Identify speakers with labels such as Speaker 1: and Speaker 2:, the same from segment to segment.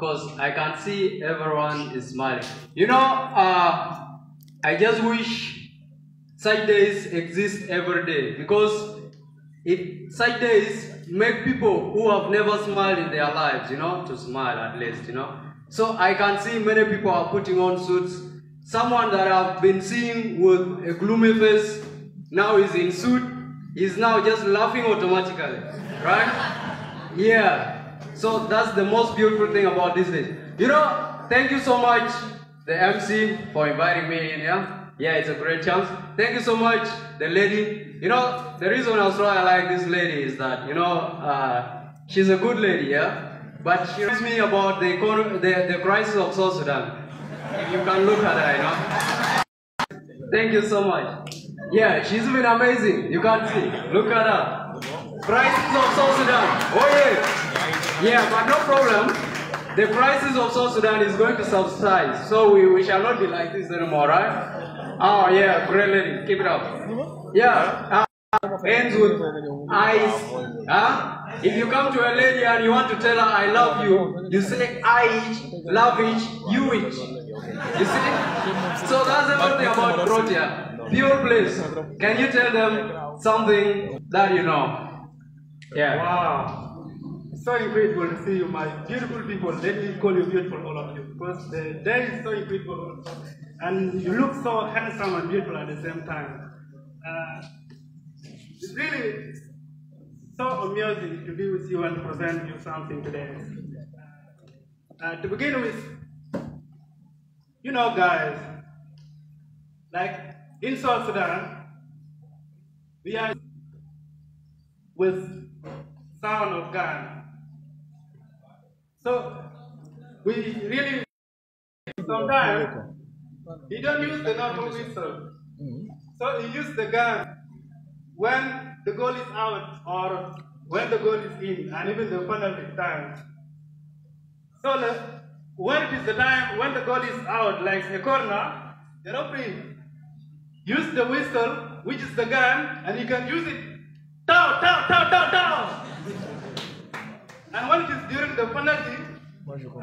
Speaker 1: because I can see everyone is smiling. You know, I just wish such days exist every day, because if such days make people who have never smiled in their lives, you know, to smile at least, you know. So I can see many people are putting on suits. Someone that I've been seeing with a gloomy face now is in suit. He's now just laughing automatically, right? Yeah. So that's the most beautiful thing about this day. You know, thank you so much, the MC, for inviting me in here. Yeah, it's a great chance. Thank you so much, the lady. You know, the reason also I like this lady is that, you know, she's a good lady, yeah? But she reminds me about the crisis of South Sudan. If you can look at her, you know. Thank you so much. Yeah, she's been amazing. You can see. Look at her. Crisis of South Sudan. Oh yeah. Yeah, but no problem. The crisis of South Sudan is going to subside. So we shall not be like this anymore, right? Oh yeah, great lady. Keep it up. Yeah. Ends with eyes. If you come to a lady and you want to tell her I love you, you say I love it, you it. You see? So that's everything about Croatia. Pure bliss. Can you tell them something that you know? Yeah.
Speaker 2: Wow. It's so incredible to see you, my beautiful people. Let me call you beautiful, all of you, because the day is so incredible. And you look so handsome and beautiful at the same time. It's really so amusing to be with you and present you something today. To begin with, you know, guys, like in South Sudan, we are with sound of gun. So we really sometimes he don't use the normal whistle. So he use the gun when the goal is out or when the goal is in, and even the penalty time. So when it is the time when the goal is out, like a corner, the referee use the whistle, which is the gun, and you can use it. Down, down, down, down, down. And when it is during the penalty,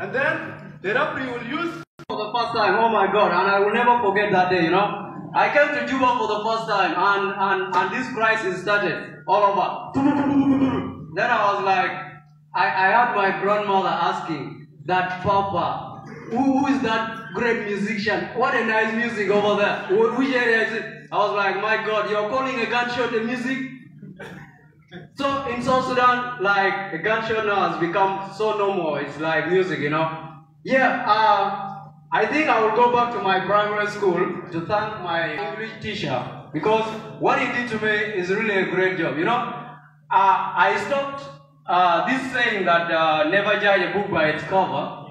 Speaker 2: and then the referee will use
Speaker 1: for the first time. Oh my God! And I will never forget that day. You know. I came to Juba for the first time, and this crisis started all over. Then I was like, I heard my grandmother asking that Papa, who is that great musician? What a nice music over there. Which area is it? I was like, my God, you're calling a gunshot a music? So in South Sudan, like a gunshot now has become so normal. It's like music, you know. Yeah. I think I will go back to my primary school to thank my English teacher, because what he did to me is really a great job. You know, I stopped this saying that never judge a book by its cover.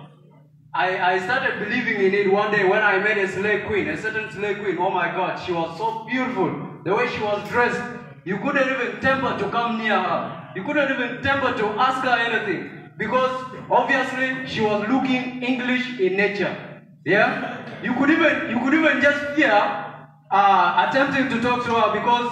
Speaker 1: I started believing in it one day when I met a slave queen, a certain slave queen. Oh my God, she was so beautiful. The way she was dressed, you couldn't even temper to come near her. You couldn't even temper to ask her anything, because obviously she was looking English in nature. Yeah, you could even just fear attempting to talk to her, because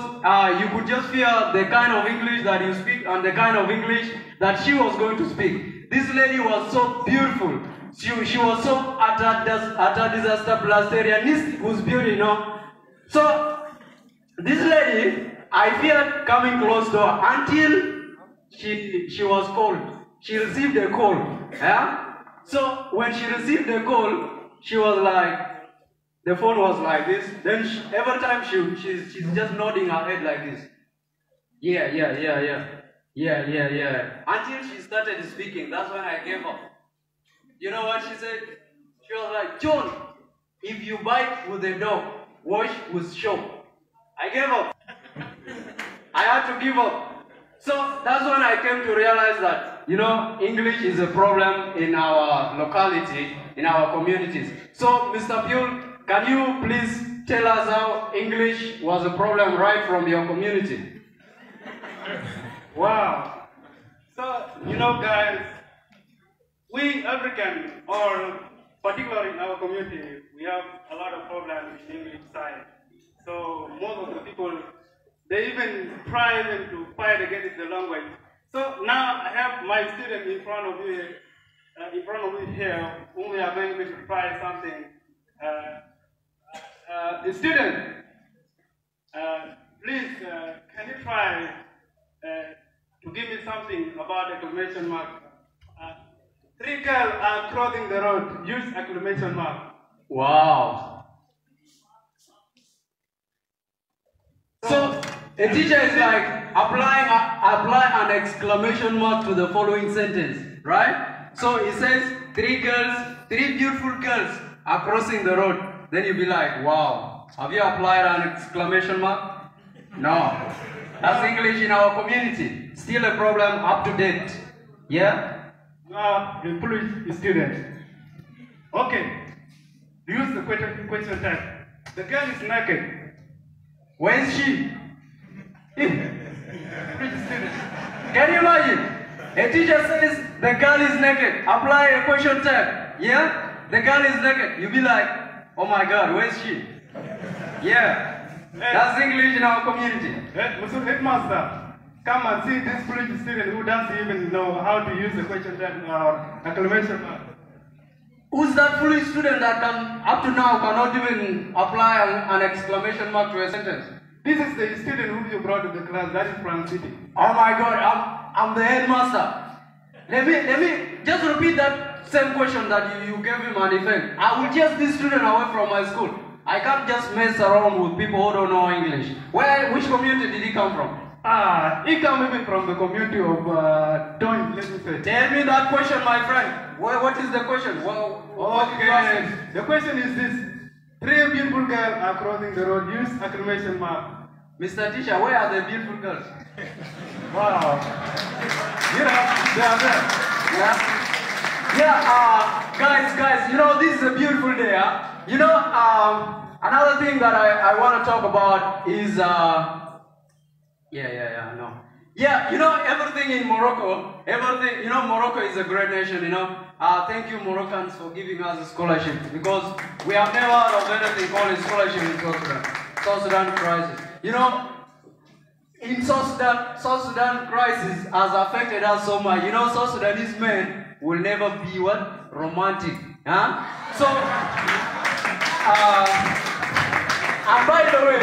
Speaker 1: you could just fear the kind of English that you speak and the kind of English that she was going to speak. This lady was so beautiful. She was so at a disaster blastarianist whose beauty, you know. So this lady, I feared coming close to her until she was called. She received a call. Yeah. So when she received the call, she was like, the phone was like this. Then every time she's just nodding her head like this. Yeah. Until she started speaking, that's when I gave up. You know what she said? She was like, John, if you bite with a dog, wash with soap. I gave up. I had to give up. So that's when I came to realize that, you know, English is a problem in our locality, in our communities. So, Mr. Pule, can you please tell us how English was a problem right from your community?
Speaker 2: Wow. So, you know, guys, we African, or particularly in our community, we have a lot of problems in the English side. So most of the people, they even try even to fight against the language. So now I have my student in front of you here. in front of me here, whom we are going to try something. The student, please, can you try to give me something about exclamation mark? 3 girls are crossing the road. Use exclamation mark.
Speaker 1: Wow. So a teacher is like apply an exclamation mark to the following sentence, right? So it says 3 beautiful girls are crossing the road. Then you'll be like, wow. Have you applied an exclamation mark? No. That's English in our community. Still a problem, up to date. Yeah?
Speaker 2: Now, the foolish student. Okay. Use the question tag. The girl is naked.
Speaker 1: Where is she?
Speaker 2: Foolish student.
Speaker 1: Can you imagine? A teacher says the girl is naked. Apply a question tag. Yeah? The girl is naked. You'll be like, oh my God, where is she? Yeah. That's English in our community.
Speaker 2: Mr. Headmaster. Come and see this foolish student who doesn't even know how to use the question tag or exclamation mark.
Speaker 1: Who's that foolish student that up to now cannot even apply an exclamation mark to a sentence?
Speaker 2: This is the student who you brought to the class, that is from City.
Speaker 1: Oh my God, I'm the headmaster. Let me just repeat that same question that you gave him an event. I will chase this student away from my school. I can't just mess around with people who don't know English. Which community did he come from?
Speaker 2: He comes even from the community of Don, let me say.
Speaker 1: Tell me that question, my friend. What is the question?
Speaker 2: Okay, the question is this. 3 beautiful girls are crossing the road. Use exclamation mark.
Speaker 1: Mr. Teacher, where are the beautiful girls?
Speaker 2: Wow. They are there.
Speaker 1: Yeah, guys, you know, this is a beautiful day, huh? You know, another thing that I want to talk about is, Yeah, you know, everything in Morocco, you know, Morocco is a great nation, you know. Thank you, Moroccans, for giving us a scholarship, because we have never heard of anything called a scholarship in South Sudan. South Sudan crisis. You know, in South Sudan crisis has affected us so much. You know, South Sudanese men will never be what? Romantic. Huh? So, and by the way,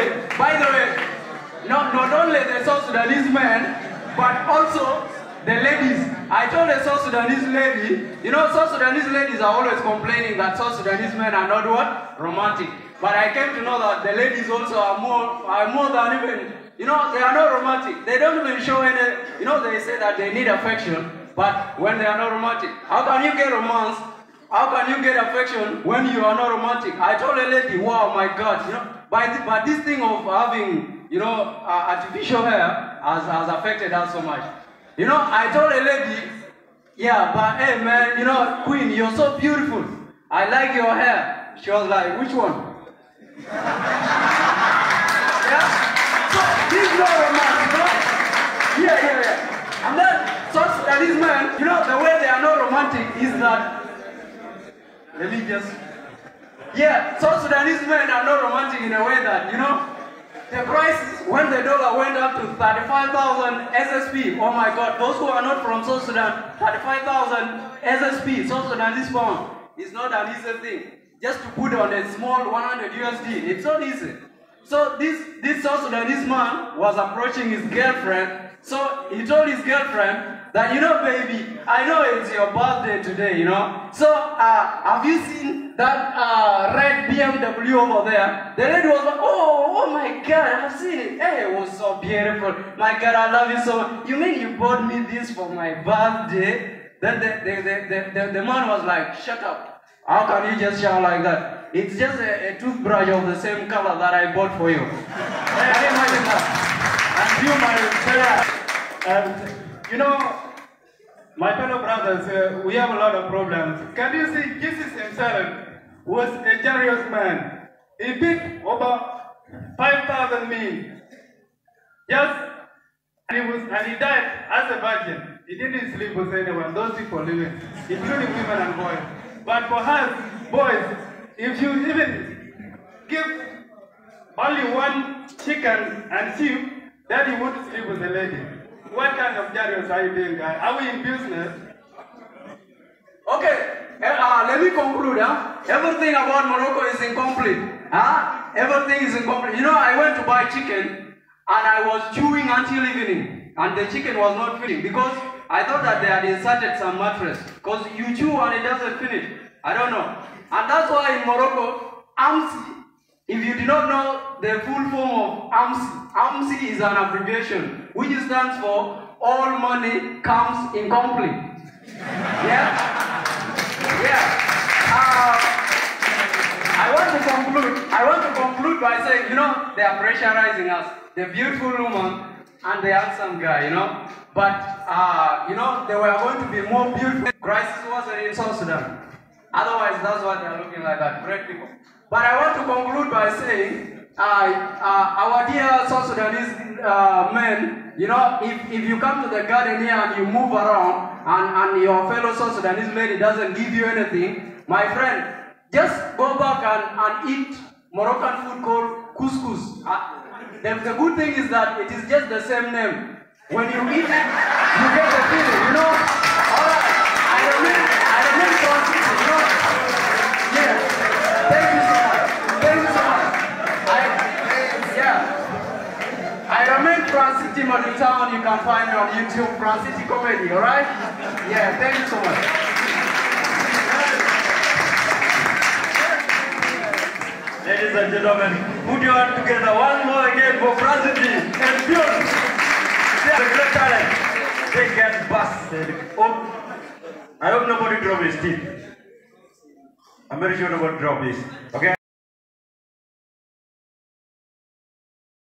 Speaker 1: not only the South Sudanese men, but also the ladies. I told a South Sudanese lady, you know, South Sudanese ladies are always complaining that South Sudanese men are not what? Romantic. But I came to know that the ladies also are more than even, you know, they are not romantic. They don't even show any, you know, they say that they need affection, but when they are not romantic, how can you get romance? How can you get affection when you are not romantic? I told a lady, wow, my God, you know, but this thing of having, you know, artificial hair has affected us so much. You know, I told a lady, yeah, but hey man, you know, Queen, you're so beautiful. I like your hair. She was like, which one? Yeah? So, this is no romance, you know? Yeah. And then, South Sudanese men, you know, the way they are not romantic is that, South Sudanese men are not romantic in a way that, you know, the price, when the dollar went up to 35,000 SSP, oh my God, those who are not from South Sudan, 35,000 SSP, South Sudanese pound, is not an easy thing. Just to put on a small 100 USD, it's not easy. So this South Sudanese man was approaching his girlfriend, so he told his girlfriend that, you know, baby, I know it's your birthday today, you know, so have you seen that red BMW over there? The lady was like, oh my God, I've seen it. Hey, it was so beautiful. My God, I love you so much. You mean you bought me this for my birthday? Then the man was like, shut up. How can you just shout like that? It's just a toothbrush of the same color that I bought for you. Can you imagine that?
Speaker 2: And you, my fellow, you know, my fellow brothers, we have a lot of problems. Can you see, Jesus himself was a generous man. He beat over 5,000 men. And he died as a virgin. He didn't sleep with anyone, those people living, including women and boys. But for us, boys, if you even give only one chicken and sheep, then you won't sleep with a lady. What kind of chariots are you doing, guys? Are we in business?
Speaker 1: Okay, let me conclude. Everything about Morocco is incomplete. Everything is incomplete. You know, I went to buy chicken and I was chewing until evening, and the chicken was not fitting because I thought that they had inserted some mattress. Because you chew and it doesn't finish. I don't know. And that's why in Morocco, AMSI, if you do not know the full form of AMSI, AMSI is an abbreviation which stands for All Money Comes Incomplete. Yeah? Yeah. I want to conclude by saying, you know, they are pressurizing us. The beautiful woman and the handsome guy, you know. But, you know, they were going to be more beautiful. Crisis wasn't in South Sudan. Otherwise, that's why they are looking like that. Great people. But I want to conclude by saying, our dear South Sudanese men, you know, if you come to the garden here and you move around and your fellow South Sudanese lady doesn't give you anything, my friend, just go back and eat Moroccan food called couscous. The good thing is that it is just the same name. When you eat it, you get the feeling, you know. All right, I remain consistent, you know. Yeah, thank you so much. Thank you so much. I remain Francity Maditown. You can find me on YouTube, Francity Comedy, all right? Yeah, thank you so much.
Speaker 3: Ladies and gentlemen, put your hands together one more again for Francity and Bjorn. They are a great talent. They get busted. Oh, I hope nobody drop his teeth. I'm very sure nobody drop this. Okay?